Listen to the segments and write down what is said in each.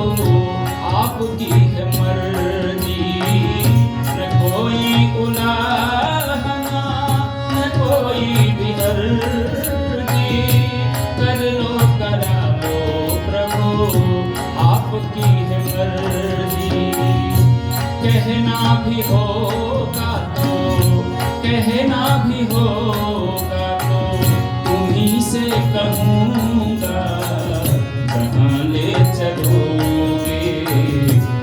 आपकी है मर्जी, न कोई उलाहना न कोई भी अर्जी, कर लो करा लो प्रभु आपकी है मर्जी। कहना भी होगा तो कहना भी होगा तो तुम्हीं से कहूँगा, जहाँ ले चलोगे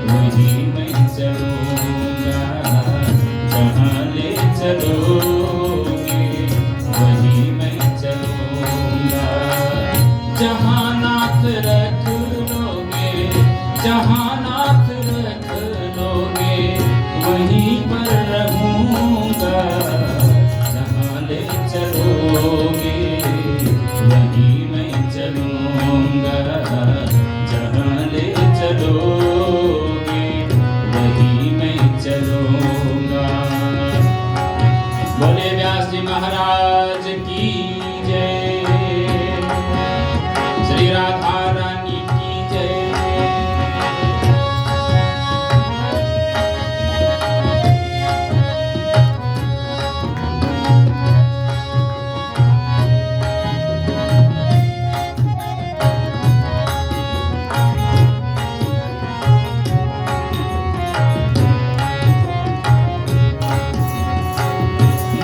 वहीं मैं चलूँगा, जहाँ ले चलोगे वहीं मैं चलूँगा। जहाँ नाथ रख लोगे, जहाँ नाथ रख लोगे वहीं पर रहूँगा, जहाँ ले चलोगे वहीं मैं चलूँगा, जहाँ ले चलोगे वहीं मैं चलूँगा। बोले व्यास जी महाराज की जय, श्री राधा रानी की जय।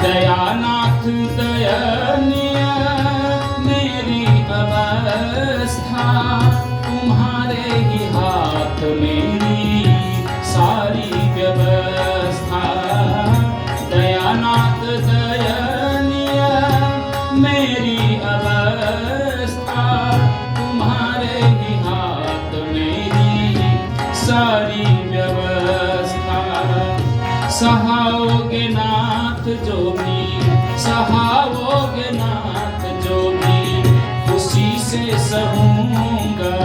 दयानाथ दयनीय मेरी अवस्था, तुम्हारे ही हाथ मेरी सारी व्यवस्था। दयानाथ दयनीय मेरी अवस्था, तुम्हारे ही हाथ मेरी सारी व्यवस्था। सहाओगे नाथ जो भी, सहाओगे नाथ जो भी, उसी से सहूँगा,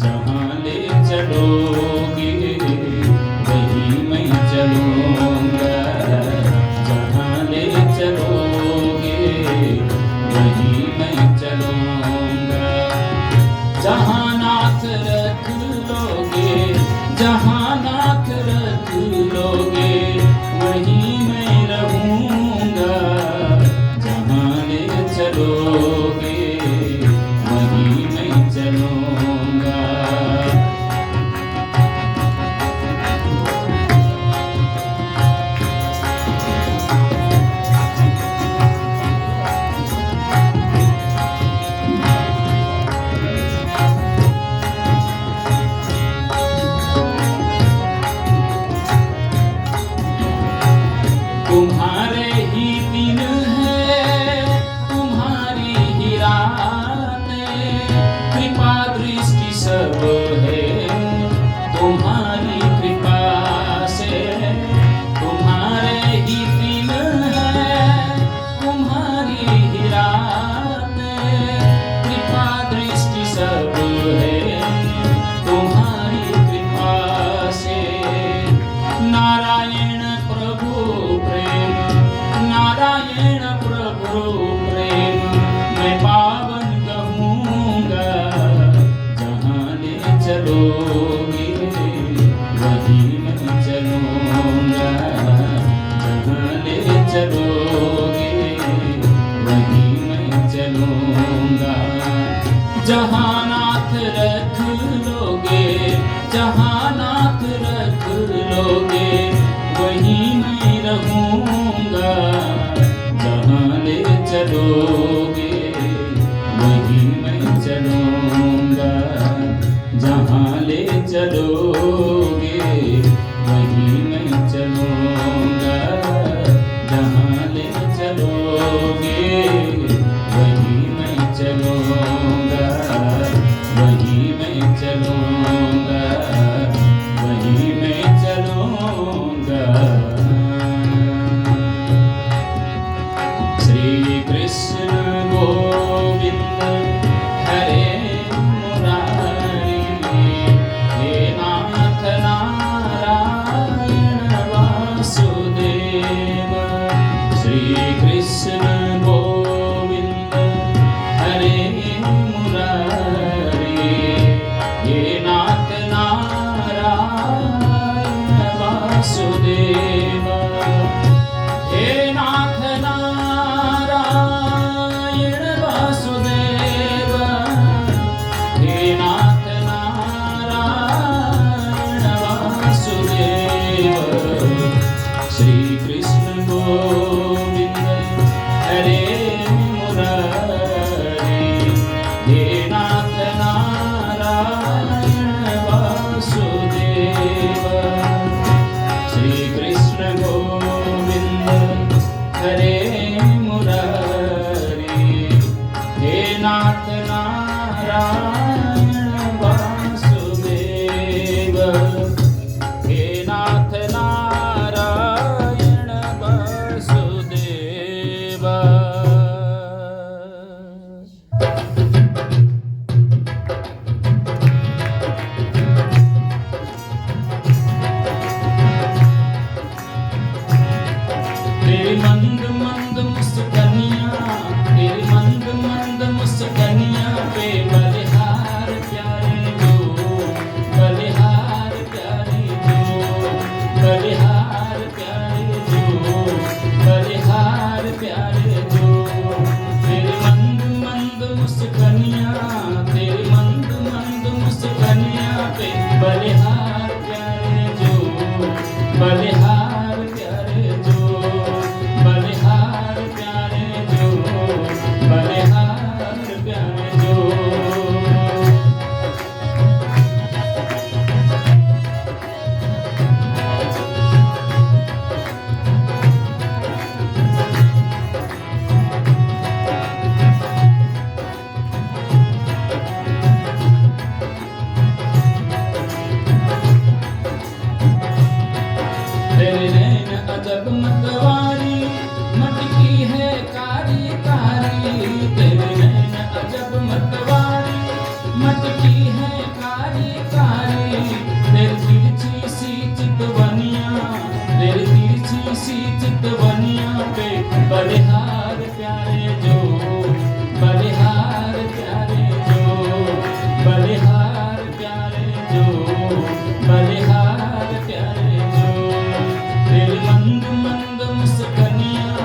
जहाँ ले चलोगे वहीं मैं चलूँगा, जहाँ ले चलोगे वहीं मैं चलूँगा। जहाँ नाथ रख लोगे, जहाँ नाथ रख लोगे वहीं मैं रहूँगा, जहाँ ले चलोगे वहीं मैं चलूँगा। तुम्हारे ही दिन है, तुम्हारी ही रातें, कृपा दृष्टि सब है तुम्हारी कृपा से। तुम्हारे ही दिन है, तुम्हारी ही रातें, कृपा दृष्टि सब है तुम्हारी कृपा से। नारायण नारायण प्रभु प्रेम मैं पावन कहूँगा, जहाँ ले चलोगे वहीं मैं चलूँगा, जहाँ ले चलोगे वहीं मैं चलूँगा। जहाँ नाथ रख लोगे, जहाँ नाथ रख लोगे वहीं मैं रहूँगा, जहाँ ले चलोगे वहीं मैं चलूँगा, जहाँ ले चलोगे वहीं मैं चलूँगा, जहाँ ले चलोगे वहीं मैं चलूँगा, वहीं मैं चलूँगा, वहीं मैं चलूँगा। श्री कृष्ण गोविंद हरे मुरारी, हे नाथ नारायण वासुदेव हे नाथ नारायण वासुदेव हे नाथ नारायण वासुदेव श्री कृष्ण गोविंद हरे मुरारी हे नाथ नारायण वासुदेव श्री कृष्ण गोविंद हरे मुरारी हे नाथ नारायण वासुदेव हे नाथ नारायण वासुदेव। तेरी मंद मंद मुस्कानियाँ तेरी मंद मंद मुस्कानियाँ पे बलिहार प्यारे जो बलिहार प्यारे जो बलिहार प्यारे जो बलिहार प्यारे जो तेरी मंद मंद मुस्कानियाँ तेरी मंद मंद मुस्कानियाँ पे बलिहार प्यारे जो बलिहार प्यारे जो बलिहार प्यारे जो बलिहार प्यारे जो। तेरे नैन अजब मतवारी मटकी है कारी कारी तेरे नैन अजब मतवारी मटकी है कारी कारी तेरी तिरछी सी चितवनिया तेरी तिरछी सी चितवनिया पे बलिहार प्यारे जो बलिहार प्यारे जो बलिहार प्यारे जो बलिहार प्यारे जो तेरी मंद मंद मुस्कानियाँ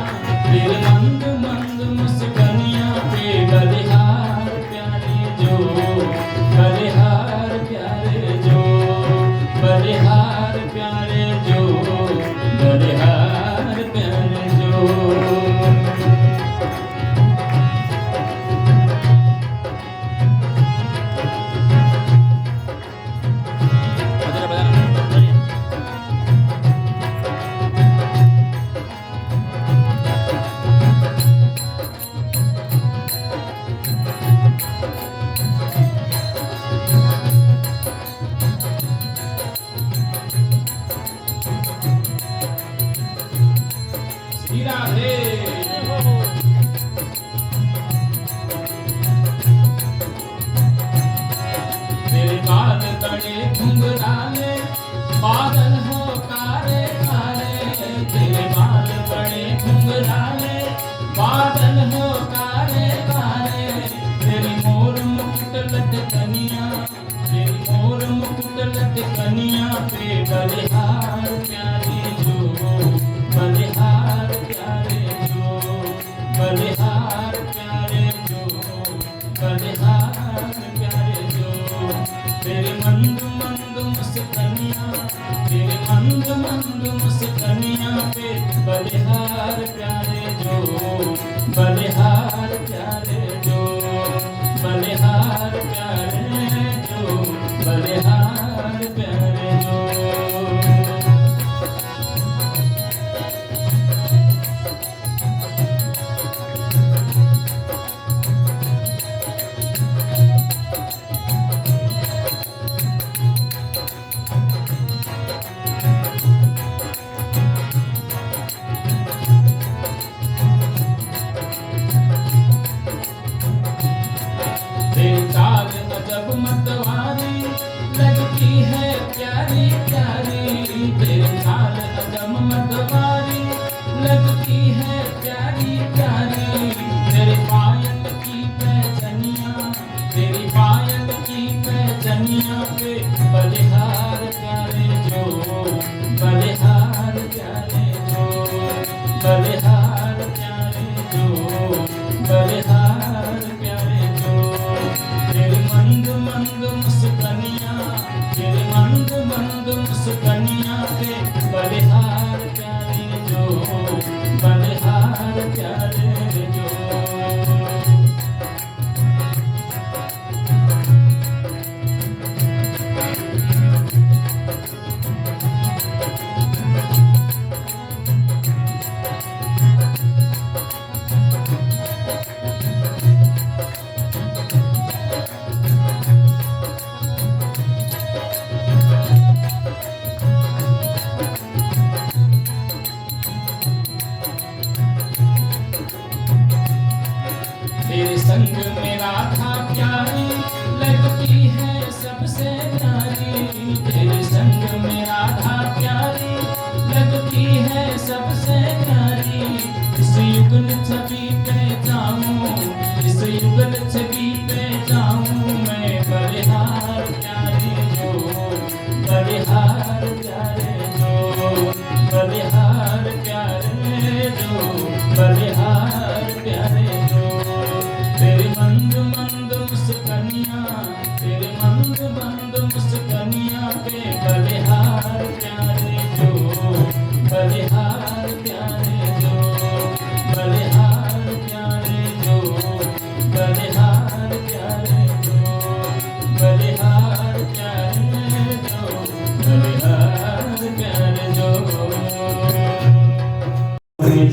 तेरी मंद मंद मुस्कानियाँ पे बलिहार प्यारे जो बलिहार प्यारे जो बलिहार प्यारे जो बलिहार प्यारे जो। श्री राधे तेरे बाल तड़े घुंघराले बादल हो काले काले तेरे बाल बड़े घुंघराले बादल हो काले काले तेरी मोर मुकुट लटकनिया तेरी मोर मुकुट लटकनिया पे बलिहार प्यारे जो बलिहार प्यारे जो बलिहार प्यारे जो बलिहार प्यारे जो तेरे मंद मंद मुस्कानियाँ तेरे मंद मंद मुस्कानियाँ पे बलिहार प्यारे जो बलिहार प्यारे जो बलिहार प्यारे जो बलिहार प्यारे जो। मंद मुस्कनिया के बलिहार प्यारे जो, बलिहार प्यारे जो। तेरे संग में राधा प्यारी लगती है सबसे प्यारी, तेरे संग में राधा प्यारी लगती है सबसे प्यारी। इस युगल छवि पे जाऊं, इस युगल छवि पे जाऊं मैं, बलिहार प्यारे जो, बलिहार प्यारे जो, बलिहार प्यारे जो, बलिहार प्यारे जो। तेरे मंद मंद मुस्कनिया, तेरे मंद मंद मुस्कनिया पे बलिहार प्यारे जो, बलिहार प्यारे जो, बलिहार प्यारे जो, बलिहार प्यारे जो, बलिहार प्यारे जो, बलिहार प्यारे जो।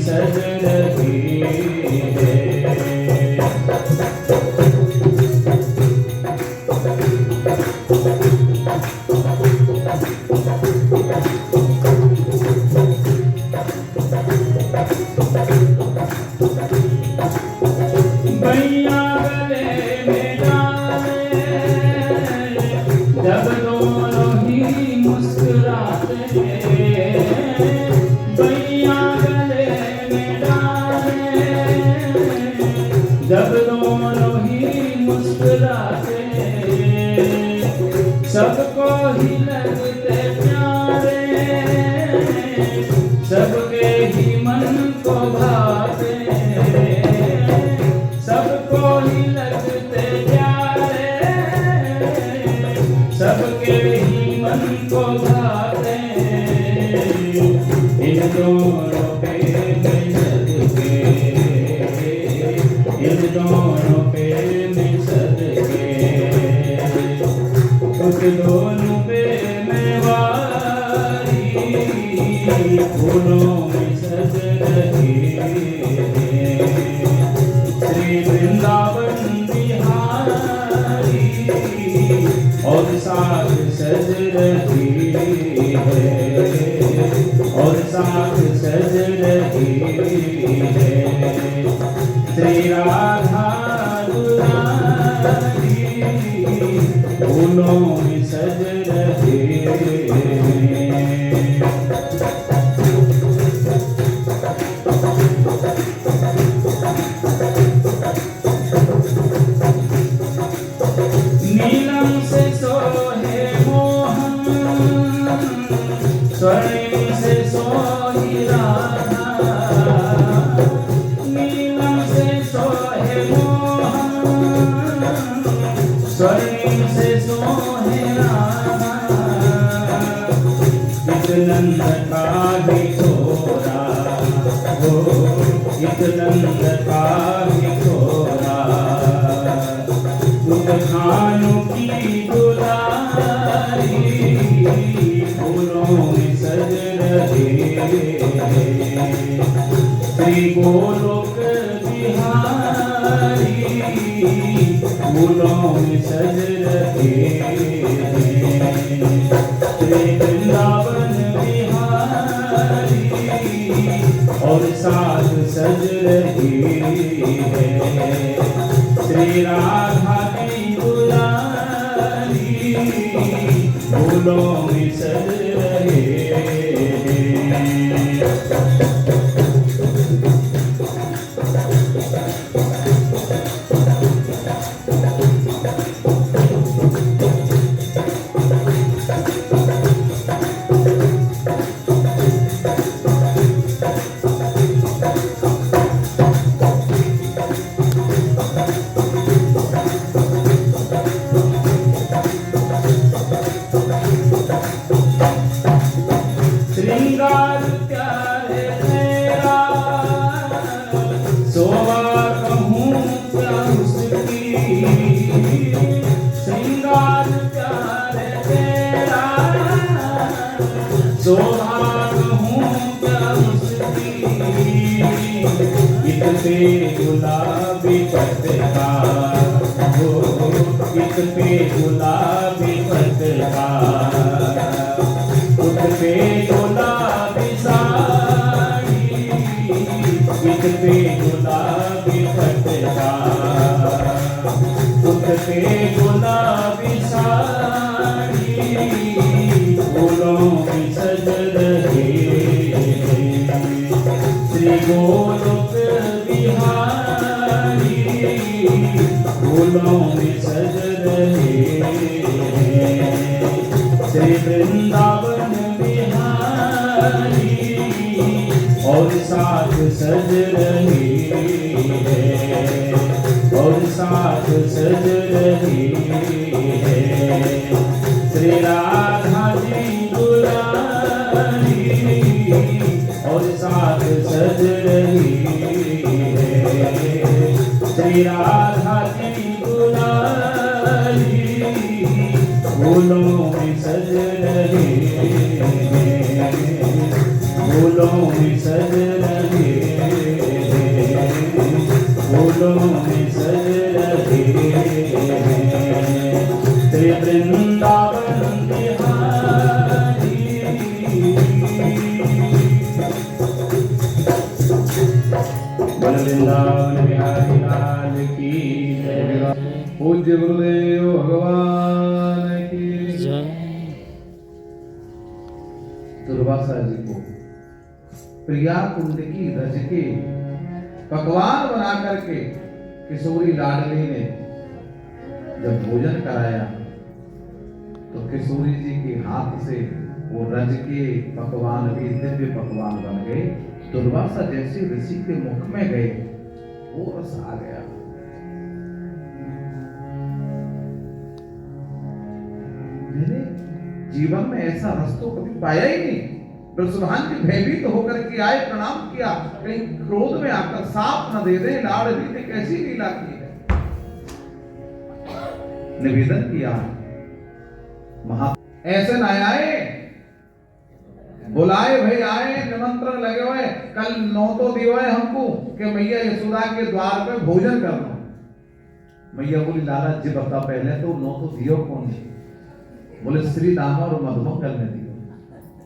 सज रही है भैया गले में डाले, जब दोनों ही मुस्कुराते, भैया गले में डाले, जब दोनों ही मुस्कुराते, सबको ही लगते प्यारे, सबके ही मन को भाते, सबको ही लगते प्यारे, सबके ही मन को भाते। इन दोनों पे मैं सदके, इन दोनों पे मैं सदके, उस दोनों पे मैं वारी, फूलों में सज रही है। श्री वृंदावन बिहारी और साथ सज रही है, और साथ सज रही है। श्री राधा दुलारी फूलों में सज रही है। नीलम से सोहे मोहन, स्वर्णिम से सोही राधा, नीलम से सोहे मोहन, स्वर्णिम से सोहे राधा। इस नंद का ही छोरा हो, इस नंद का ही छोरा, खानों की दुलारी फूलों में सज रहे। श्री गोलोक बिहारी फूलों में सज रहे। श्री वृंदावन बिहारी और साथ सज रही है। श्री राधा की दुलारी फूलों में सज रहे। फूलों में सज रहे हैं श्री वृंदावन बिहारी और साथ सज रहे हैं और साथ सज रहे हैं श्री राधा जी दुलारी और साथ सज रही है श्री राधा जी दुलारी फूलों में सज रहे हैं फूलों में सज रहे हैं फूलों में सज रहे हैं श्री वृंदावन बिहारी वृंदावन बिहारी लाल की जय। पूज्य गुरुदेव भगवान की जय। दुर्वासा जी को प्रिया कुंड की रज के पकवान बना करके किशोरी लाडली ने जब भोजन कराया तो किशोरी जी के हाथ से वो रज के पकवान भी दिव्य पकवान बन गए। दुर्वासा जैसे ऋषि के मुख में गए वो रस आ गया। मेरे जीवन में ऐसा रस तो कभी पाया ही नहीं। ब्रजभान के भयभीत होकर के आए, प्रणाम किया, कहीं क्रोध में आकर साप न दे दे। लाडली ने कैसी लीला की है, निवेदन किया, महा ऐसे न आए, बुलाए भाई आए, निमंत्रण लगे हुए, कल नौतो दियो है हमको कि मैया यशोदा के द्वार पे भोजन करना। मैया बोली लाला जी बता पहले तो नौतो दियो कौन? बोले श्री दामा और मधुमंगल ने दियो।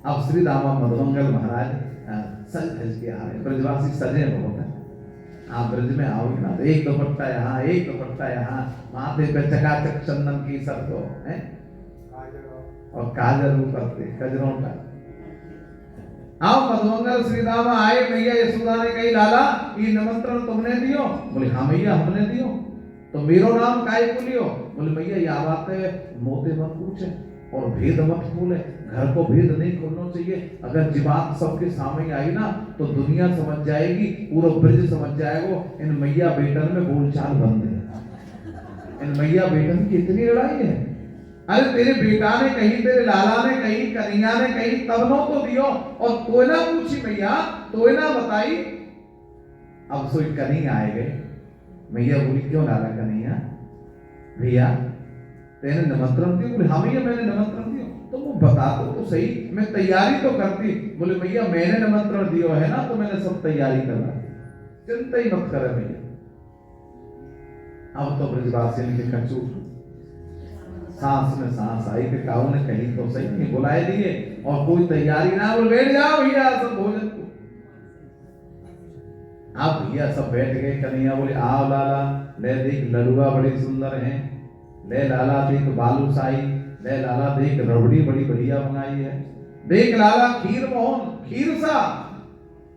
अब श्री दामा मधुमंगल महाराज सज धज के आ रहे, ब्रजवासी सजे बहुत है। आप ब्रज में आओगे ना तो एक दुपट्टा यहाँ, एक दुपट्टा यहाँ, माथे पे चकाचक चंदन की सबको है और काजल करते कजरों का। आओ मधुमंगल श्री दामा आए। मैया यशोदा ने कही लाला ये निमंत्रण तुमने दियो? बोले हाँ मैया हमने दियो। तो मेरो नाम काय को लियो? बोले मैया यह बात है मोते मत पूछे और भेद मत खोले, घर को भेद नहीं खोलना चाहिए। अगर जी बात सबके सामने आई ना तो दुनिया समझ जाएगी, पूरा ब्रज समझ जाएगा इन मैया बेटन में बोलचाल बंद है। इन मैया बेटन की इतनी लड़ाई है। अरे तेरे बेटा ने कही, तेरे लाला ने कही, कन्हैया ने कही, तब नो तो दियो और कोई ना पूछी मैया, तो ना बताई। अब सोई कन्हैया आए गए। मैया बोली क्यों लाला कन्हैया भैया तेने निमंत्रण दिया? बोले हाँ भैया मैंने निमंत्रण दिया। तो वो बता तो सही, मैं तैयारी तो करती। बोले भैया मैंने निमंत्रण दिया है ना तो मैंने सब तैयारी करना, चिंता ही मत करे भैया। अब तो ब्रजवासी ने कचू सांस में सांस आई कि काऊ ने कही तो सही, नहीं बुलाए दिए और कोई तैयारी ना। बोल बैठ जाओ भैया सब भोजन को। आप भैया सब बैठ गए। कन्हैया बोले आओ लाला ले देख लडुआ बड़ी सुंदर हैं, ले लाला देख बालूशाही, ले लाला देख रबड़ी बड़ी बढ़िया बनाई है, देख लाला खीर मोहन खीर सा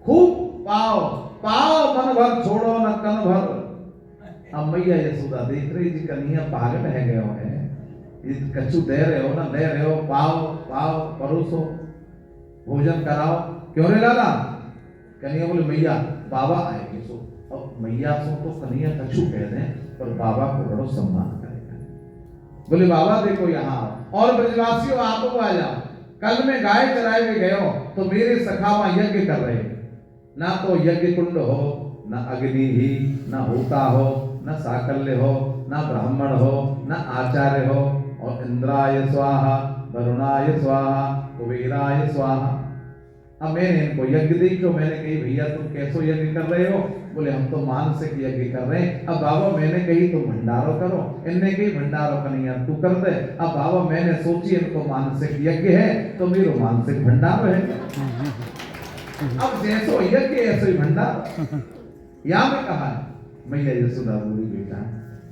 खूब पाओ पाओ मन भर छोड़ो न कन भर। अब मैया यशोदा देख रही जी कन्हैया पागल है गए हैं, इस कच्चू दे रहे हो ना, दे रहे हो, पाओ पाओ परोसो भोजन कराओ। क्यों रे लाला? कन्हैया बोले मैया बाबा आएंगे सो। अब मैया सो तो कन्हैया कच्चू कह दें पर बाबा को बड़ो सम्मान करेगा। बोले बाबा देखो यहाँ और ब्रजवासियों आप आ जाओ। कल में गाय चराए में गए हो तो मेरे सखा वहां यज्ञ कर रहे, ना तो यज्ञ कुंड हो, ना अग्नि ही, ना होता हो, ना साकल्य हो, ना ब्राह्मण हो, ना आचार्य हो। और इंद्राय स्वाहा, वरुणाय स्वाहा, कुबेराय स्वाहा। अब मैंने इनको यज्ञ देखो, मैंने कही भैया तुम कैसो यज्ञ कर रहे हो? बोले हम तो मानसिक यज्ञ कर रहे हैं। अब बाबा मैंने कही तुम भंडारो करो, इनने कही भंडारो कन्हैया तू कर दे। अब बाबा मैंने सोची इनको मानसिक यज्ञ है तो मेरो मानसिक भंडारो है। अब जैसो यज्ञ ऐसो ही भंडारो। यहाँ में कहा मैया यशोदा बोली बेटा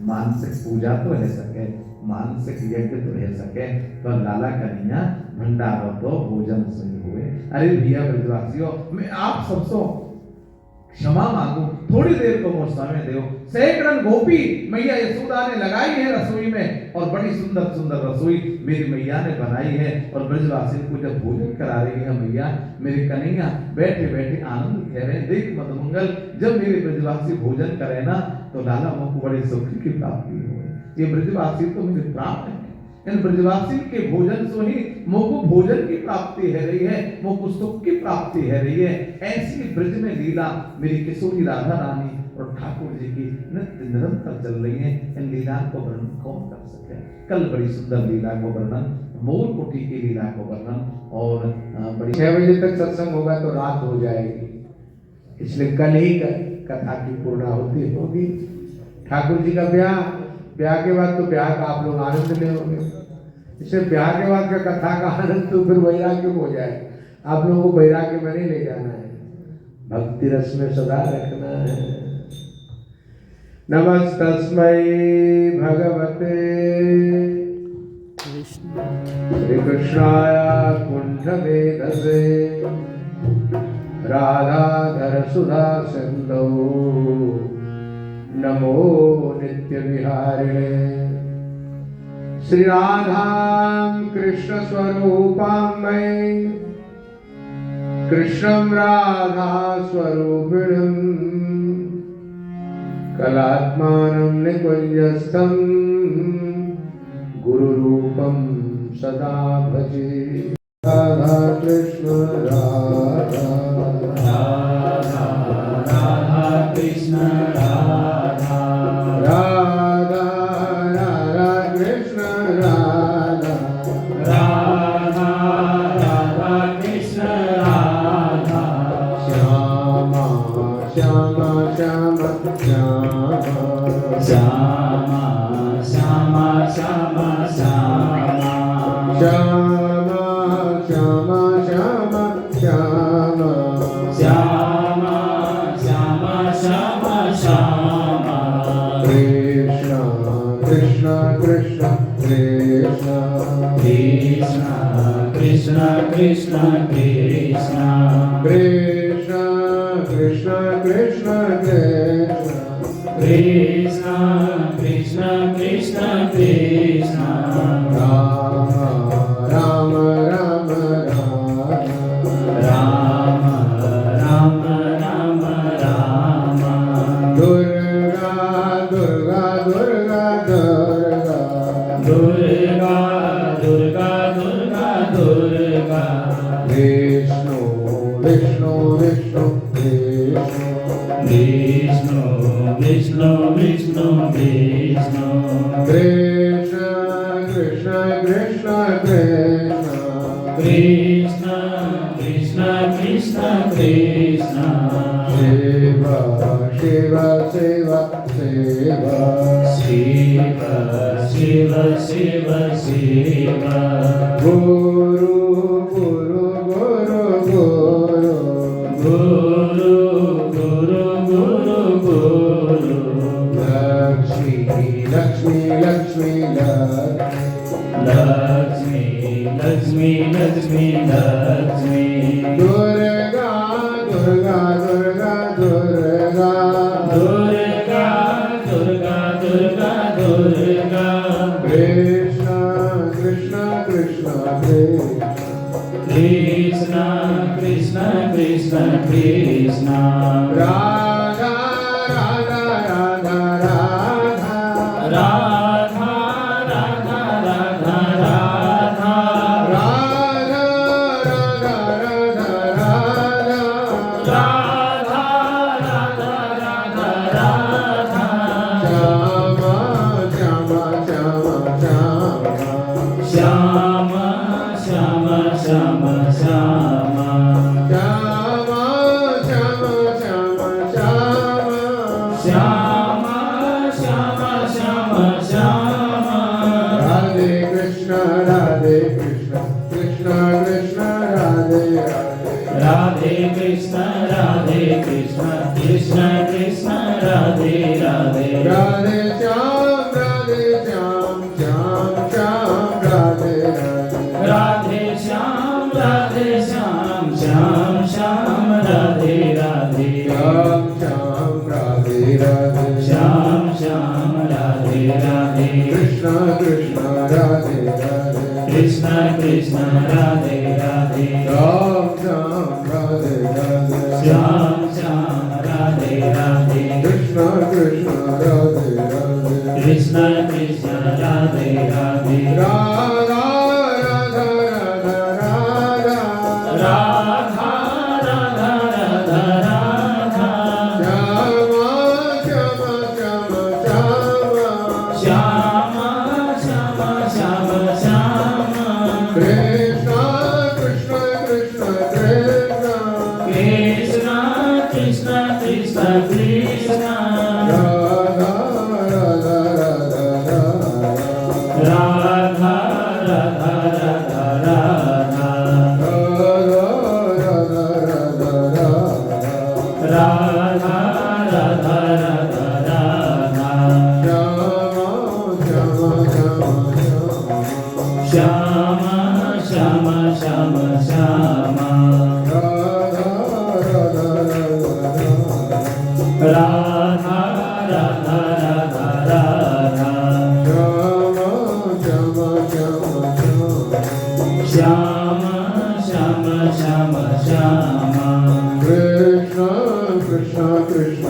मानसिक पूजा तो है सके, मानसिक यज्ञ तो है सके, पर लाला कन्हैया भंडारो तो भोजन सही हुए। अरे भैया ब्रजवासियों मैं आप सबसे क्षमा मांगो, थोड़ी देर को वो समय दो। सैकड़न गोपी मैया यशोदा ने लगाई है रसोई में, और बड़ी सुंदर सुंदर रसोई मेरी मैया ने बनाई है। और ब्रजवासी को जब भोजन करा रही है मैया, मेरे कन्हैया बैठे बैठे आनंद कह रहे हैं, देख मधुमंगल, जब मेरे ब्रजवासी भोजन करे ना तो लाला मुझको बड़े सुख की प्राप्ति हो। ये ब्रजवासी तो मेरे प्राप्त है, इन ब्रजवासी के भोजन से ही मोको भोजन की प्राप्ति है रही है, मोको सुख की प्राप्ति है रही है। ऐसी ब्रज में लीला मेरी किशोरी राधा रानी और ठाकुर जी की नित्य निरंतर चल रही है। इन लीला को वर्णन कौन कर सके। कल बड़ी सुंदर लीला को वर्णन, मोर कोटी की लीला को वर्णन, और बड़ी 6 बजे तक सत्संग होगा तो रात हो जाएगी, इसलिए कल ही कथा की पूर्णाहुति होगी। ठाकुर जी का ब्याह के बाद तो ब्याह का आप लोग आनंद ले होंगे, इससे ब्याह के बाद का कथा का आनंद तो फिर वैराग्य हो जाए। आप लोगों को वैराग्य में नहीं ले जाना है, भक्ति रस में सदा रखना है। नमस्तस्मै भगवते श्री कृष्णाय कुंठवेदसे राधाधर सुधा सिंधौ नमो नित्य विहारिणे। श्री राधां कृष्ण स्वरूपामय कृष्णं राधा स्वरूपिणं कलात्मानं निकुञ्जस्थं गुरुरूपं सदा भजे। राधा कृष्ण राधा राधा राधा कृष्ण राधा राधा राधा कृष्ण राधा राधा राधा कृष्ण राधा श्यामा श्यामा श्यामा श्यामा श्यामा श्यामा श्यामा श्यामा श्यामा श्यामा श्यामा श्यामा श्यामा श्यामा श्यामा श्यामा कृष्ण कृष्ण कृष्ण कृष्ण कृष्ण कृष्ण कृष्ण कृष्ण कृष्ण कृष्ण कृष्ण कृष्ण कृष्ण कृष्ण कृष्ण कृष्ण राम राम राम राम राम राम राम राम दुर्गा दुर्गा दुर्गा दुर्गा दुर्गा दुर्गा दुर्गा दुर्गा विष्णु विष्णु विष्णु विष्णु विष्णु विष्णु विष्णु विष्णु कृष्ण कृष्ण कृष्ण कृष्ण कृष्ण कृष्ण कृष्ण कृष्ण शिव शिव शिव शिव शिव शिव शिव शिव गुरु गुरु गुरु गुरु गुरु गुरु गुरु गुरु लक्ष्मी लक्ष्मी लक्ष्मी लक्ष्मी लक्ष्मी लक्ष्मी लक्ष्मी दुर्गा दुर्गा दुर्गा दुर्गा दुर्गा दुर्गा दुर्गा दुर्गा कृष्ण कृष्ण कृष्ण कृष्ण कृष्ण कृष्ण कृष्ण राधा राधा राधा राधा राधा राधा राधा राधा राधा राधा राधा राधा राधा राधा राधा श्यामा श्यामा श्यामा श्यामा श्याम श्याम श्याम श्याम श्यामा श्यामा श्यामा श्याम श्याम श्याम राधे कृष्ण कृष्ण कृष्ण राधे कृष्ण कृष्ण कृष्ण राधे राधे राधे श्याम श्याम राधे राधे श्याम श्याम श्याम राधे राधे श्याम राधे श्याम श्याम राधे राधे कृष्ण कृष्ण राधे राधे कृष्ण कृष्ण राधे राधे राम राम राधे राधे श्याम श्याम राधे राधे कृष्ण कृष्ण राधे राधे कृष्ण कृष्ण राधे राधे राधा राधा राधा राधा राधा राधा राधा राधा श्यामा श्यामा श्यामा श्याम श्याम श्याम श्याम कृष्ण कृष्ण कृष्ण कृष्ण कृष्ण कृष्ण कृष्ण कृष्ण राधा राधा राधा राधा राधा राधा राधा राधा राधा राधा राधा श्याम श्याम श्याम श्याम राधा राधा राधा राधा श्याम श्याम श्याम श्याम कृष्ण कृष्ण कृष्ण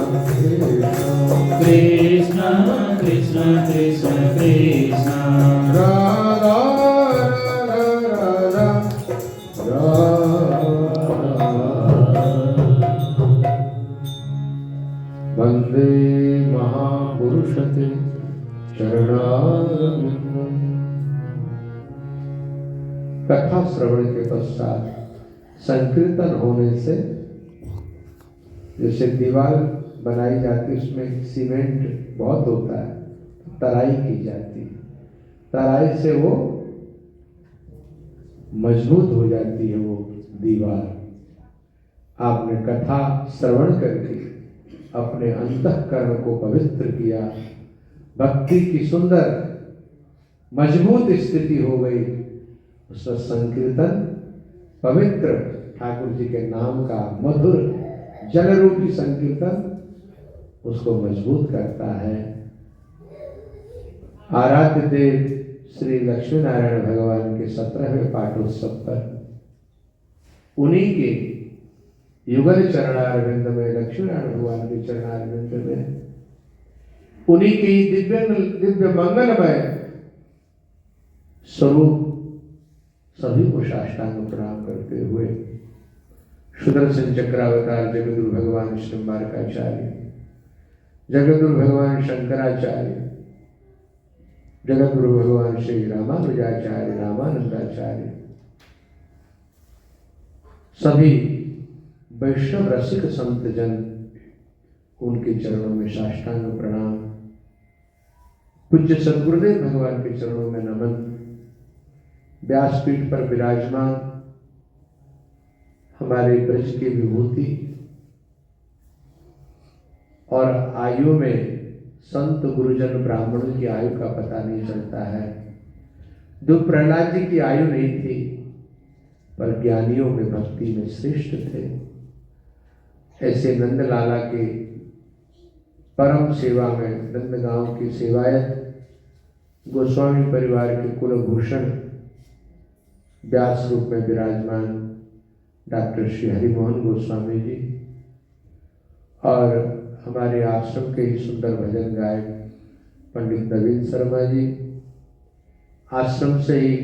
कृष्ण कृष्ण कृष्ण कृष्ण राधा राधा वंदे महापुरुषते चरणारविंदम्। कथा श्रवण के पश्चात संकीर्तन होने से जैसे दीवार बनाई जाती है उसमें सीमेंट बहुत होता है, तराई की जाती है, तराई से वो मजबूत हो जाती है वो दीवार। आपने कथा श्रवण करके अपने अंतःकरण को पवित्र किया, भक्ति की सुंदर मजबूत स्थिति हो गई, उसका संकीर्तन पवित्र ठाकुर जी के नाम का मधुर जल रूपी संकीर्तन उसको मजबूत करता है। आराध्य देव श्री लक्ष्मी नारायण भगवान के 17वें पाठोत्सव पर उन्हीं के युगल चरणारविंद में, लक्ष्मी नारायण भगवान के चरणारविंद में उन्हीं के दिव्य मंगलमय स्वरूप सभी को साष्टांग प्रणाम करते हुए सुदर्शन चक्रावतार जगद्गुरु भगवान श्रृंगारकाचार्य, जगद्गुरु भगवान शंकराचार्य, जगद्गुरु भगवान श्री रामानुजाचार्य, रामानंदाचार्य, सभी वैष्णव रसिक संत जन उनके चरणों में साष्टांग प्रणाम, पूज्य सद्गुरुदेव भगवान के चरणों में नमन। व्यासपीठ पर विराजमान हमारे ब्रज की विभूति और आयु में संत गुरुजन ब्राह्मणों की आयु का पता नहीं चलता है। जो प्रहलाद जी की आयु नहीं थी पर ज्ञानियों में भक्ति में श्रेष्ठ थे, ऐसे नंदलाला के परम सेवा में नंदगांव की सेवायत गोस्वामी परिवार के कुलभूषण व्यास रूप में विराजमान डॉक्टर श्री हरिमोहन गोस्वामी जी और हमारे आश्रम के ही सुंदर भजन गायक पंडित नवीन शर्मा जी, आश्रम से ही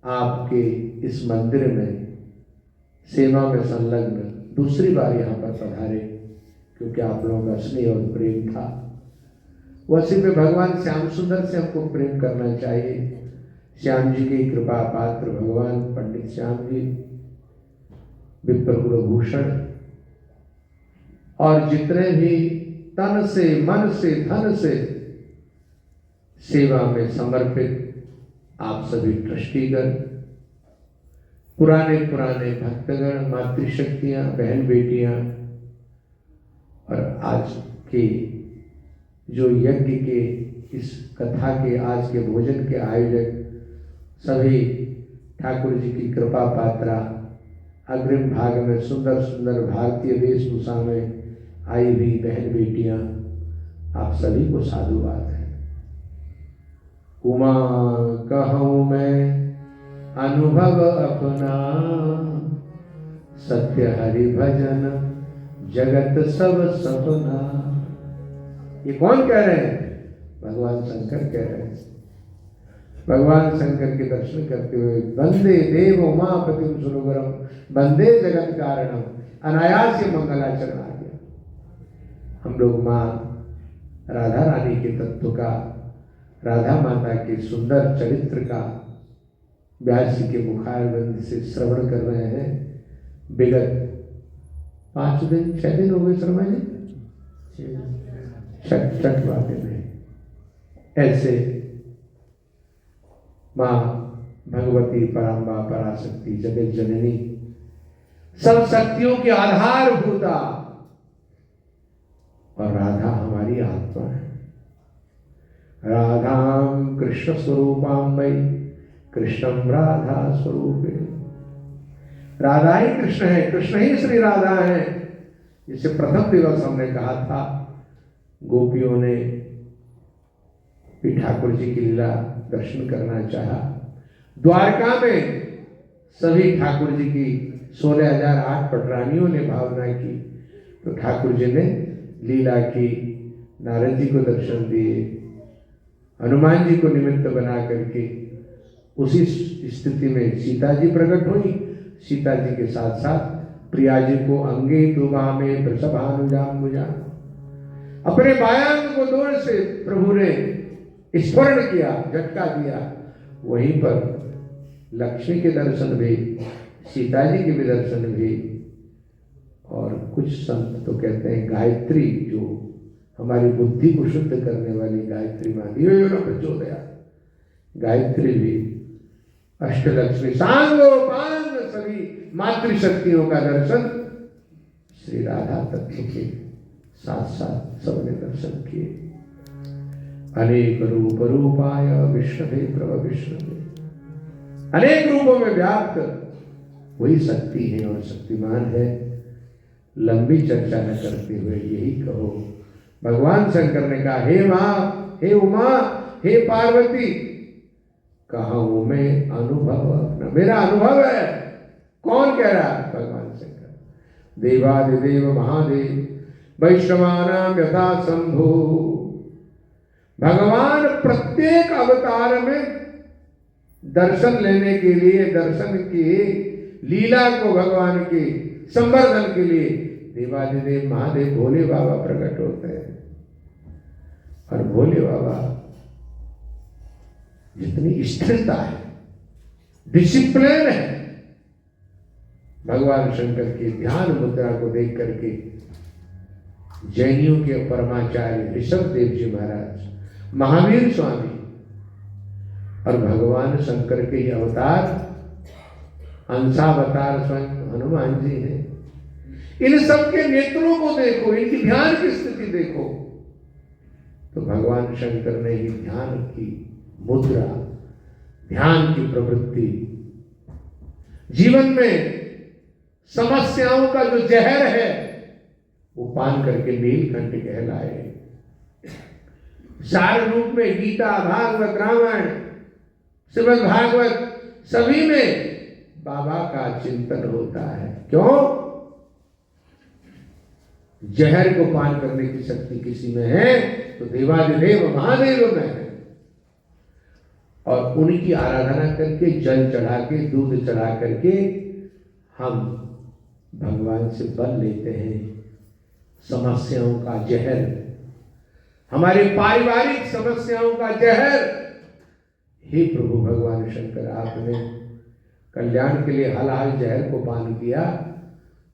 आपके इस मंदिर में सेवा में संलग्न दूसरी बार यहाँ पर पधारे, क्योंकि आप लोगों का स्नेह और प्रेम था। वैसे में भगवान श्याम सुंदर से हमको प्रेम करना चाहिए। श्याम जी की कृपा पात्र भगवान पंडित श्याम जी विप्र कुलभूषण और जितने भी तन से मन से धन से सेवा में समर्पित आप सभी ट्रस्टीगण, पुराने भक्तगण, मातृशक्तियां, बहन बेटियां और आज के जो यज्ञ के इस कथा के आज के भोजन के आयोजक सभी ठाकुर जी की कृपा पात्रा, अग्रिम भाग में सुंदर सुंदर भारतीय वेशभूषा में आई हुई बहन बेटियां, आप सभी को साधुवाद है। उमा कहूँ मैं अनुभव अपना, सत्य हरि भजन जगत सब सपना। ये कौन कह रहे हैं? भगवान शंकर कह रहे हैं। भगवान शंकर के दर्शन करते हुए वंदे देव उमापति सुरगुरम वंदे जगत कारणम, अनायास से मंगलाचरण आ गया। हम लोग माँ राधा रानी के तत्व का, राधा माता के सुंदर चरित्र का व्यास जी के मुखारविंद से श्रवण कर रहे हैं। विगत 5 दिन 6 दिन हो गए शर्मा जी, छठवां दिन है। ऐसे माँ भगवती पराम्बा पराशक्ति जगत जननी सब शक्तियों की आधारभूता, और राधा हमारी आत्मा है। राधाम कृष्ण स्वरूपाम वै कृष्णम राधा स्वरूपे। राधा ही कृष्ण है, कृष्ण ही श्री राधा है। जिसे प्रथम दिवस हमने कहा था, गोपियों ने भी ठाकुर जी की लीला दर्शन करना चाहा। द्वारका में सभी ठाकुर जी की 16,008 पटरानियों ने भावना की, तो ठाकुर जी ने लीला की, नारद जी को दर्शन दिए, हनुमान जी को निमित्त बना करके उसी स्थिति में सीता जी प्रकट हुई। सीता जी के साथ साथ प्रिया जी को अंगे दुबा में वृषभानुजाम्बुजा, अपने बायांग को दूर से प्रभु ने स्मरण किया, झटका दिया। वहीं पर लक्ष्मी के दर्शन भी, सीता जी के भी दर्शन भी, और कुछ संत तो कहते हैं गायत्री, जो हमारी बुद्धि को शुद्ध करने वाली गायत्री माँ प्रचोदया, गायत्री भी, अष्टलक्ष्मी, सांगो पांग सभी मातृशक्तियों का दर्शन श्री राधा तत्व के साथ साथ सबने दर्शन किए। अनेक रूप रूपाय विष्णवे प्रभ विष्णवे, अनेक रूपों में व्याप्त वही शक्ति है और शक्तिमान है। लंबी चर्चा न करते हुए यही कहो, भगवान शंकर ने कहा, हे माँ, हे उमा, हे पार्वती, कहा हूं मैं अनुभव अपना, मेरा अनुभव है। कौन कह रहा है? भगवान शंकर। देवादिदेव महादेव वैष्णवानाम यथा शंभो, भगवान प्रत्येक अवतार में दर्शन लेने के लिए, दर्शन की लीला को भगवान के संवर्धन के लिए देवादिदेव महादेव भोले बाबा प्रकट होते हैं। और भोले बाबा जितनी स्थिरता है, डिसिप्लिन है, भगवान शंकर की ध्यान मुद्रा को देख करके जैनियों के परमाचार्य ऋषभ देव जी महाराज, महावीर स्वामी और भगवान शंकर के ये अवतार अंशावतार स्वयं हनुमान जी हैं। इन सब के नेत्रों को देखो, इनकी ध्यान की स्थिति देखो, तो भगवान शंकर ने ही ध्यान की मुद्रा, ध्यान की प्रवृत्ति, जीवन में समस्याओं का जो जहर है वो पान करके नीलकंठ कहलाए। सार रूप में गीता, भागवत, रामायण, श्रीमद् भागवत सभी में बाबा का चिंतन होता है। क्यों? जहर को पान करने की शक्ति किसी में है तो देवादिदेव महादेव में है। और उनकी आराधना करके, जल चढ़ा के, दूध चढ़ा करके हम भगवान से बल लेते हैं। समस्याओं का जहर, हमारे पारिवारिक समस्याओं का जहर, हे प्रभु भगवान शंकर, आपने कल्याण के लिए हलाल जहर को पान किया,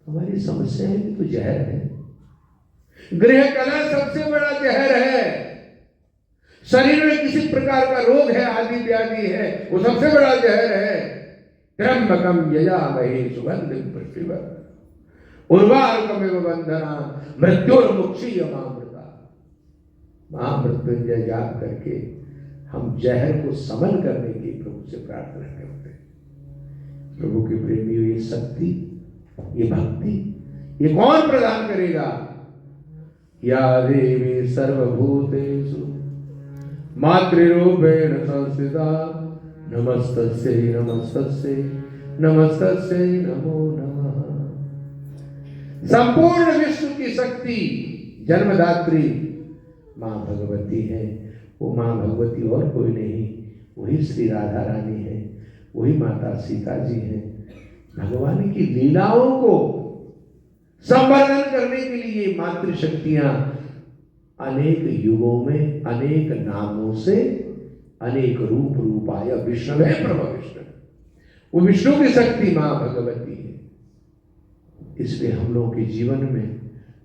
हमारी समस्याएं भी तो जहर है। गृह कलह सबसे बड़ा जहर है। शरीर में किसी प्रकार का रोग है, आदि व्याधि है, वो सबसे बड़ा जहर है। त्र्यंबकम यजामहे सुगंधिं पुष्टिवर्धनम् उर्वारुकमिव बन्धनान् मृत्योर्मुक्षीयमामृता। महामृत्युंजय जाप करके हम जहर को समन करने की प्रभु से प्रार्थना करते हैं। प्रभु के प्रेमियों, ये शक्ति, ये भक्ति, ये कौन प्रदान करेगा? या देवी सर्वभूतेषु मातृरूपेण संस्थिता नमस्तस्यै नमस्तस्यै नमस्तस्यै नमो नमः। संपूर्ण विश्व की शक्ति जन्मदात्री मां भगवती है। वो मां भगवती और कोई नहीं, वही श्री राधा रानी है, वही माता सीता जी है। भगवान की लीलाओं को संवर्धन करने के लिए मातृशक्तियां अनेक युगों में अनेक नामों से अनेक रूप रूपाय विष्णवे प्रभ विष्णु, वो विष्णु की शक्ति मां भगवती है। इसलिए हम लोगों के जीवन में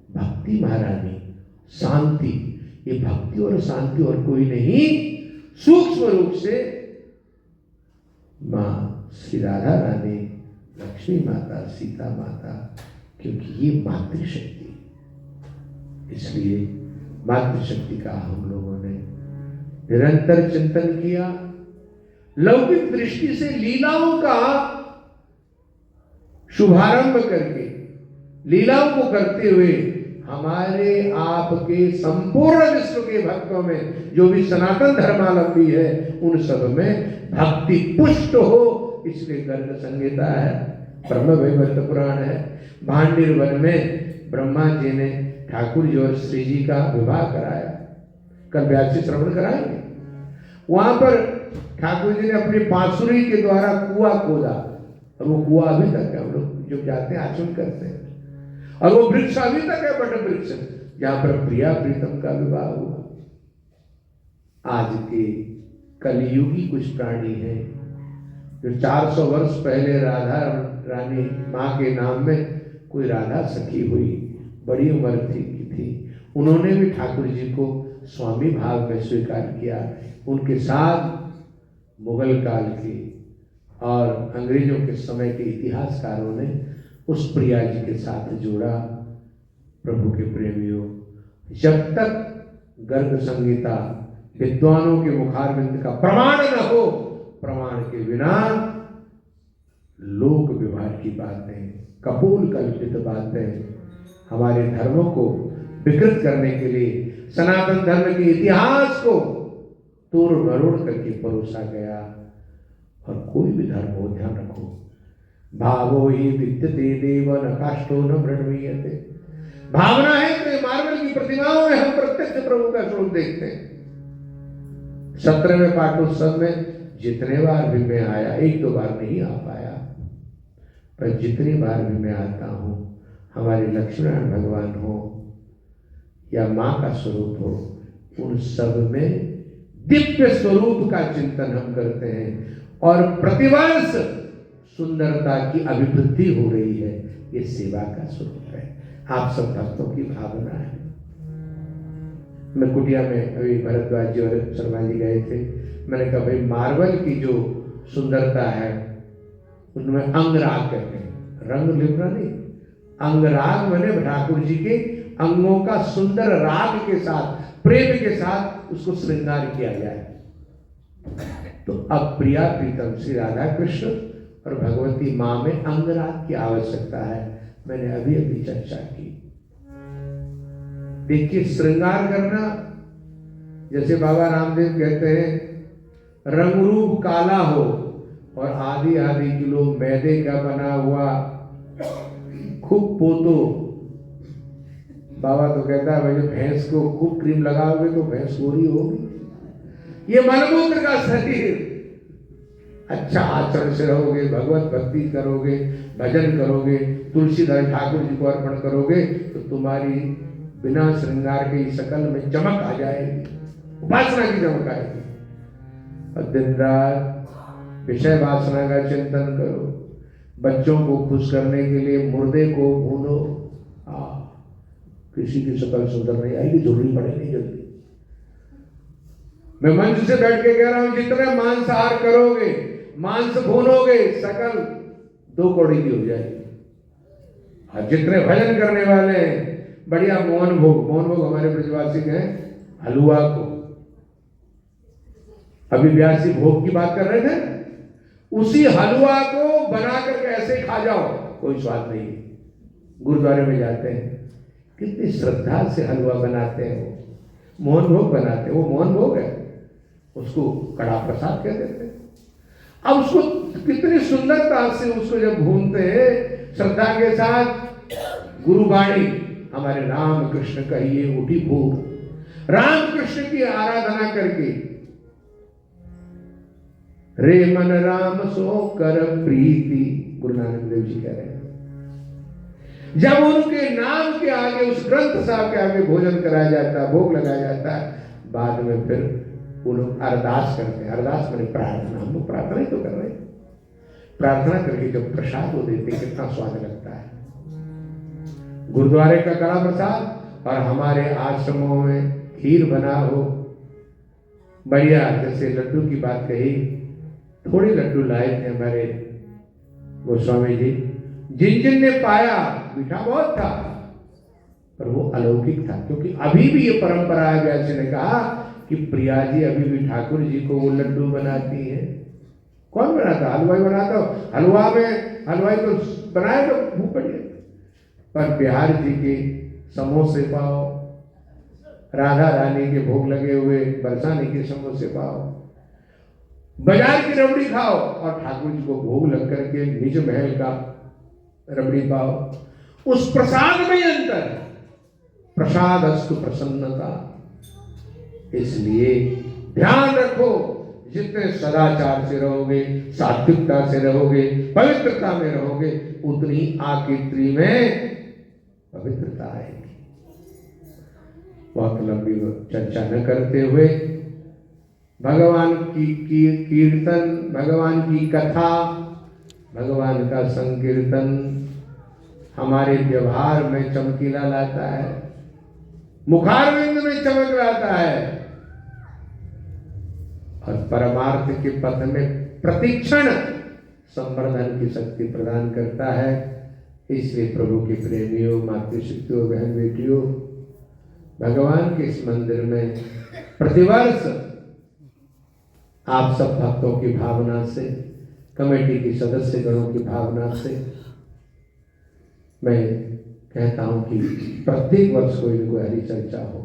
भक्ति महारानी, शांति, ये भक्ति और शांति और कोई नहीं, सूक्ष्म रूप से मां श्री राधा रानी, लक्ष्मी माता, सीता माता, क्योंकि ये मातृशक्ति। इसलिए मातृशक्ति का हम लोगों ने निरंतर चिंतन किया। लौकिक दृष्टि से लीलाओं का शुभारंभ करके, लीलाओं को करते हुए हमारे आपके संपूर्ण विश्व के भक्तों में, जो भी सनातन धर्मावलंबी है, उन सब में भक्ति पुष्ट हो। इसलिए गर्ग संहिता है, ब्रह्म वैवर्त पुराण है। भांडीर वन में ब्रह्मा जी ने ठाकुर जी और श्री जी का विवाह कराया। कल व्यासी श्रवण कराएंगे। वहां पर ठाकुर जी ने अपनी बांसुरी के द्वारा कुआं खोदा, और वो कुआं अभी तक है। हम लोग जो जाते हैं आचमन करते हैं, और वो वृक्ष अभी तक है, बट वृक्ष, जहां पर प्रिया प्रीतम का विवाह हुआ। आज के कलियुगी कुछ प्राणी हैं जो 400 वर्ष पहले राधा रानी माँ के नाम में कोई राधा सखी हुई, बड़ी उम्र थी, उन्होंने भी ठाकुर जी को स्वामी भाव में स्वीकार किया। उनके साथ मुगल काल के और अंग्रेजों के समय के इतिहासकारों ने उस प्रिया जी के साथ जोड़ा। प्रभु के प्रेमियों, जब तक गर्ग संहिता विद्वानों के मुखारविंद का प्रमाण न हो, प्रमाण के बिना लोक व्यवहार की बातें, कपोल कल्पित बातें, हमारे धर्मों को विकृत करने के लिए सनातन धर्म के इतिहास को तोड़ मरोड़ करके परोसा गया। और कोई भी धर्म हो, ध्यान रखो, भावो ही विद्यते देव न काष्ठो न मृण्मयते। भावना है तो मार्बल की प्रतिमाओं में हम प्रत्यक्ष प्रभु का स्वरूप देखते हैं। 17वें पाठोत्सव में जितने बार भी मैं आया, 1-2 बार नहीं आ पाया, पर जितनी बार भी मैं आता हूं, हमारे लक्ष्मण भगवान हो या मां का स्वरूप हो, उन सब में दिव्य स्वरूप का चिंतन हम करते हैं। और प्रतिवर्ष सुंदरता की अभिवृद्धि हो रही है। ये सेवा का स्वरूप है, आप सब भक्तों की भावना है। मैं कुटिया में अभी भरद्वाज जी और शर्मा जी गए थे। मैंने कहा भाई मार्बल की जो सुंदरता है उनमें अंगराग कहते हैं, रंग लिपना नहीं, अंगराग मैंने ठाकुर जी के अंगों का सुंदर राग के साथ, प्रेम के साथ उसको श्रृंगार किया जाए। तो अब प्रिया प्रीतम श्री राधा कृष्ण और भगवती मां में अंगराग की आवश्यकता है। मैंने अभी अभी चर्चा की। देखिए, श्रृंगार करना, जैसे बाबा रामदेव कहते हैं, रंग रूप काला हो और आधी आधी किलो मैदे का बना हुआ खूब पोतो। बाबा तो कहता है भाई, भैंस को खूब क्रीम लगाओगे तो भैंस गोरी होगी। ये मलमूत्र का शरीर, अच्छा आचरण से रहोगे, भगवत भक्ति करोगे, भजन करोगे, तुलसीधर ठाकुर जी को अर्पण करोगे, तो तुम्हारी बिना श्रृंगार के शकल में चमक आ जाएगी, उपासना की चमक आएगी। और दिन रात विषय वासना का चिंतन करो, बच्चों को खुश करने के लिए मुर्दे को भूनो। किसी की शकल सुंदर नहीं आएगी, जरूरी पड़ेगी जल्दी। मैं मंच से बैठ के कह रहा हूं, जितने मांसाहार करोगे, मांस भूनोगे, शकल 2 कौड़ी की हो जाएगी। और जितने भजन करने वाले हैं, बढ़िया मोहन भोग हमारे ब्रजवासी हैं, हलवा को, अभी व्यासी भोग की बात कर रहे थे, उसी हलवा को बना करके ऐसे खा जाओ, कोई स्वाद नहीं। गुरुद्वारे में जाते हैं, कितनी श्रद्धा से हलवा बनाते हैं, वो मोहन भोग बनाते हैं, वो मोहन भोग है, उसको कड़ा प्रसाद कह देते हैं। अब उसको कितनी सुंदरता से उसको जब भूनते हैं श्रद्धा के साथ, गुरुवाणी हमारे राम कृष्ण कहिए उठी भूर, राम कृष्ण की आराधना करके, रे मन राम सो कर प्रीति, गुरु नानक देव जी कह रहे हैं। जब उनके नाम के आगे, उस ग्रंथ साहब के आगे भोजन कराया जाता है, भोग लगाया जाता है, बाद में फिर वो लोग अरदास करते हैं। अरदास मैंने प्रार्थना, हम लोग प्रार्थना ही तो कर रहे हैं। प्रार्थना करके जब प्रसाद वो देते, कितना स्वाद लगता है। गुरुद्वारे का कड़ा प्रसाद और हमारे आश्रमों में खीर बना हो बढ़िया, जैसे लड्डू की बात कही, थोड़े लड्डू लाए थे हमारे गोस्वामी जी, जिन जिन ने पाया, मीठा बहुत था पर वो अलौकिक था, क्योंकि अभी भी ये परंपरा है। व्यास जी ने कहा कि प्रिया जी अभी भी ठाकुर जी को वो लड्डू बनाती है। कौन बनाता? हलवाई बनाता हो, हलवा में हलवाई तो बनाए तो भूख पड़ी, पर बिहार जी के समोसे पाओ, राधा रानी के भोग लगे हुए बरसाने के समोसे पाओ, बाजार की रबड़ी खाओ और ठाकुर जी को भोग लग करके निज महल का रबड़ी पाओ। उस प्रसाद में अंतर, प्रसाद अस्तु प्रसन्नता। इसलिए ध्यान रखो, जितने सदाचार से रहोगे, सात्विकता से रहोगे, पवित्रता में रहोगे, उतनी आकृति में पवित्रता आएगी। बहुत लंबी चर्चा न करते हुए, भगवान की कीर्तन, भगवान की कथा, भगवान का संकीर्तन हमारे व्यवहार में चमकीला लाता है, मुखारविंद में चमक लाता है और परमार्थ के पथ में प्रतिक्षण संवर्धन की शक्ति प्रदान करता है। इसलिए प्रभु के प्रेमियों, मातृशक्तियों, बहन बेटियों, भगवान के इस मंदिर में प्रतिवर्ष आप सब भक्तों की भावना से, कमेटी के सदस्य गणों की भावना से मैं कहता हूं कि प्रत्येक वर्ष कोई न कोई हरी चर्चा हो।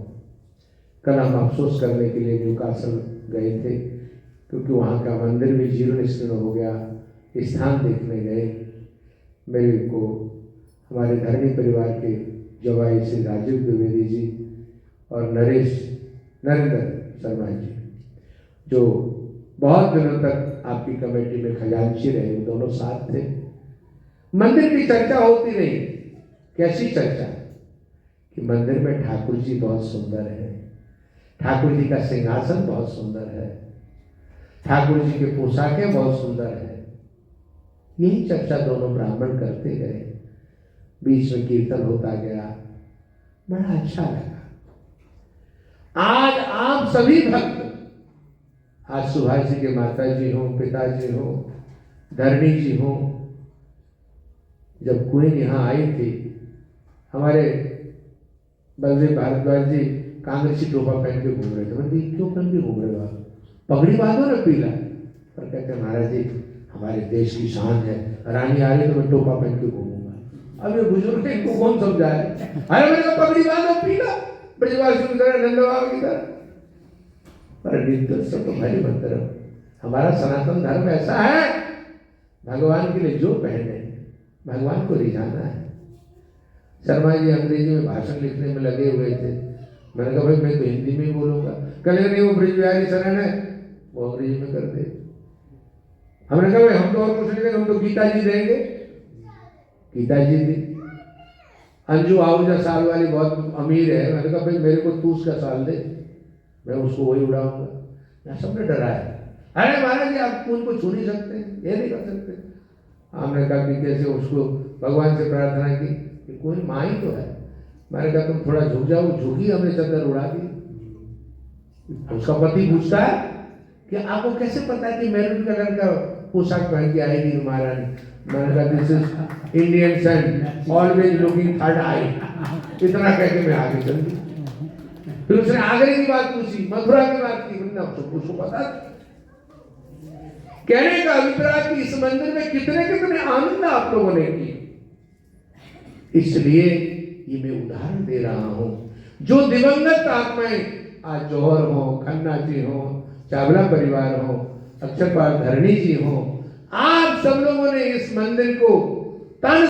कल हम अफसोस करने के लिए न्यूकासल गए थे, क्योंकि वहाँ का मंदिर भी जीर्ण शीर्ण हो गया। स्थान देखने गए, मेरे को हमारे धरणी परिवार के जवाई श्री राजीव द्विवेदी जी और नरेंद्र शर्मा जी, जो बहुत दिनों तक आपकी कमेटी में खजांची रहे, वो दोनों साथ थे। मंदिर की चर्चा होती रही। कैसी चर्चा? कि मंदिर में ठाकुर जी बहुत सुंदर है, ठाकुर जी का सिंहासन बहुत सुंदर है, ठाकुर जी के पोशाकें बहुत सुंदर है। यही चर्चा दोनों ब्राह्मण करते गए, बीच में कीर्तन होता गया, बड़ा अच्छा लगा। आज आप सभी भक्त, आज सुभाष जी के माता जी हो, पिताजी हो, धरणी जी हो, जब क्वीन यहाँ आई थी, हमारे बलदेव भारद्वाज जी कांग्रेसी टोपा पहन के घूम रहे थे। मैंने क्यों पहन के घूम रहे हो आप? पगड़ी बांधो ना पीला। पर कहते महाराज जी हमारे देश की शान है, रानी आ रही तो मैं टोपा पहन के घूमूंगा। अब ये बुजुर्ग इनको कौन समझाए? अरे मैंने कहा पगड़ी बांधो पीला, ब्रजवासी की तरह, नंदबाबा की तरह। पर निर्दोष तो भाई मंत्र, हमारा सनातन धर्म ऐसा है, भगवान के लिए जो पहने भगवान को रिझाना है। शर्मा जी अंग्रेजी में भाषण लिखने में लगे हुए थे। मैंने कहा भाई मैं तो हिंदी में ही बोलूंगा। कल नहीं वो ब्रिज बिहारी शरण है, वो अंग्रेजी में कर दे। हमने कहा भाई हम तो और कुछ नहीं देंगे, हम तो गीता जी देंगे। गीता जी दी। अंजू आहूजा साल वाली बहुत अमीर है, मैंने कहा भाई मेरे को तू उसका साल दे, मैं उसको वही उड़ाऊंगा। सबने डराया, अरे महाराज जी आप उनको छू नहीं सकते, ये नहीं कर सकते। हमने कहा कि जैसे उसको भगवान से प्रार्थना की कि कोई माँ ही तो है। मैंने कहा तुम थोड़ा झुक जाओ, झुकी, हमने चादर उड़ा दी। उसका पति पूछता है कि आपको कैसे पता है कि मैरून कलर का पोशाक पहन के आएगी महारानी? मैंने कहा this is Indian son, always looking third eye. इतना कह के मैं आगे चल दी। फिर उसने आगरे की बात पूछी, मथुरा की बात की, उसको पता। कहने का अभिप्राय कि इस मंदिर में कितने कितने आनंद आप लोगों ने की। इसलिए ये मैं उदाहरण दे रहा हूं। जो दिवंगत आत्माएं आज जौहर हो, खन्ना जी हो, चावला परिवार हो, अक्षरपाल धरणी जी हो, आप सब लोगों ने इस मंदिर को तन